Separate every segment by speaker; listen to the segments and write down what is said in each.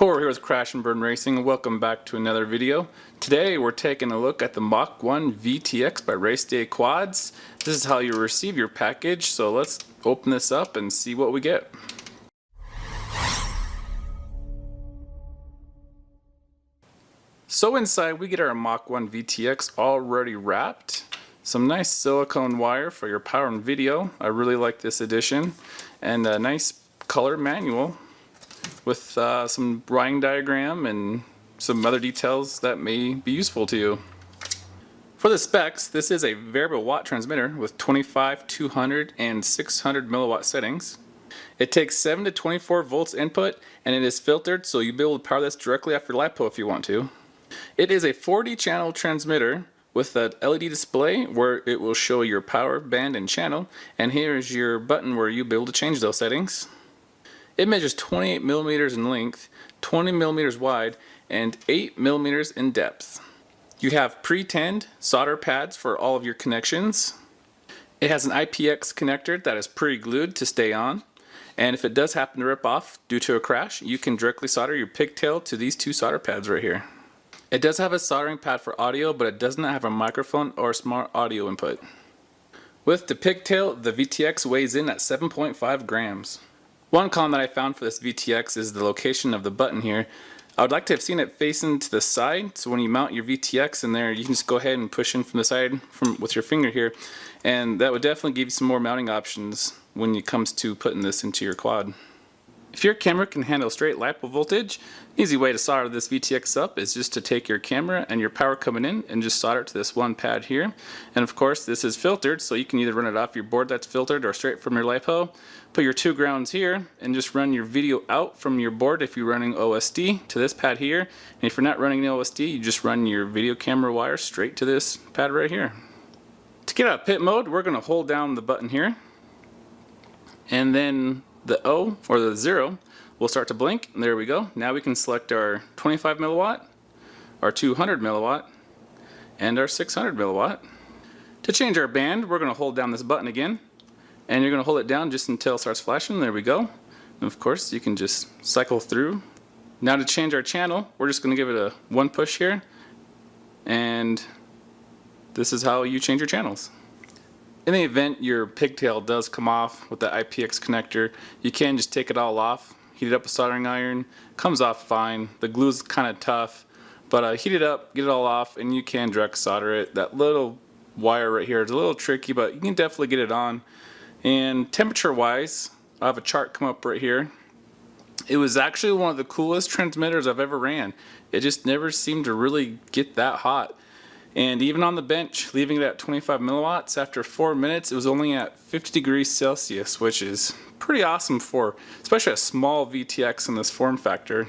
Speaker 1: Core here with Crash and Burn Racing, and welcome back to another video. Today we're taking a look at the Mach 1 VTX by Race Day Quads. This is how you receive your package, so let's open this up and see what we get. So inside we get our Mach 1 VTX already wrapped. Some nice silicone wire for your power and video. I really like this edition. And a nice color manual with some riding diagram and some other details that may be useful to you. For the specs, this is a variable watt transmitter with 25, 200, and 600 milliwatt settings. It takes 7 to 24 volts input, and it is filtered, so you'll be able to power this directly off your LiPo if you want to. It is a 40 channel transmitter with an LED display where it will show your power, band, and channel, and here is your button where you'll be able to change those settings. It measures 28 millimeters in length, 20 millimeters wide, and 8 millimeters in depth. You have pre-tinned solder pads for all of your connections. It has an IPX connector that is pre-glued to stay on, and if it does happen to rip off due to a crash, you can directly solder your pigtail to these two solder pads right here. It does have a soldering pad for audio, but it does not have a microphone or smart audio input. With the pigtail, the VTX weighs in at 7.5 grams. One con that I found for this VTX is the location of the button here. I would like to have seen it facing to the side, so when you mount your VTX in there, you can just go ahead and push in from the side with your finger here, and that would definitely give you some more mounting options when it comes to putting this into your quad. If your camera can handle straight LiPo voltage, an easy way to solder this VTX up is just to take your camera and your power coming in and just solder it to this one pad here. And of course this is filtered, so you can either run it off your board that's filtered or straight from your LiPo. Put your two grounds here and just run your video out from your board if you're running OSD to this pad here. And if you're not running OSD, you just run your video camera wire straight to this pad right here. To get out of pit mode, we're going to hold down the button here, and then the O or the 0 will start to blink, and there we go. Now we can select our 25 milliwatt, our 200 milliwatt, and our 600 milliwatt. To change our band, we're going to hold down this button again, and you're going to hold it down just until it starts flashing. There we go. And of course you can just cycle through. Now to change our channel, we're just going to give it a one push here, and this is how you change your channels. In the event your pigtail does come off with the IPX connector, you can just take it all off, heat it up with soldering iron, comes off fine. The glue's kind of tough, but heat it up, get it all off, and you can direct solder it. That little wire right here is a little tricky, but you can definitely get it on. And temperature wise, I have a chart come up right here. It was actually one of the coolest transmitters I've ever ran. It just never seemed to really get that hot. And even on the bench, leaving it at 25 milliwatts, after 4 minutes, it was only at 50 degrees Celsius, which is pretty awesome for especially a small VTX in this form factor.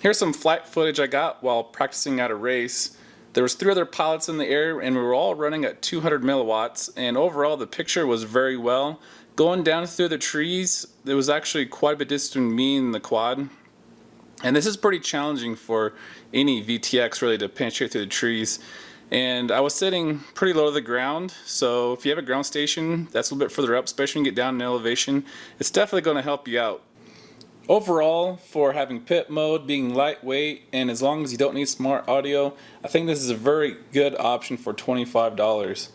Speaker 1: Here's some flight footage I got while practicing at a race. There was 3 other pilots in the air, and we were all running at 200 milliwatts, and overall the picture was very well. Going down through the trees, there was actually quite a bit distant between me and the quad. And this is pretty challenging for any VTX really to penetrate through the trees. And I was sitting pretty low to the ground, so if you have a ground station that's a little bit further up, especially when you get down in elevation, it's definitely going to help you out. Overall, for having pit mode, being lightweight, and as long as you don't need smart audio, I think this is a very good option for $25.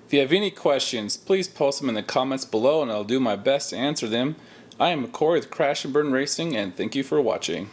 Speaker 1: If you have any questions, please post them in the comments below and I'll do my best to answer them. I am Corey with Crash and Burn Racing, and thank you for watching.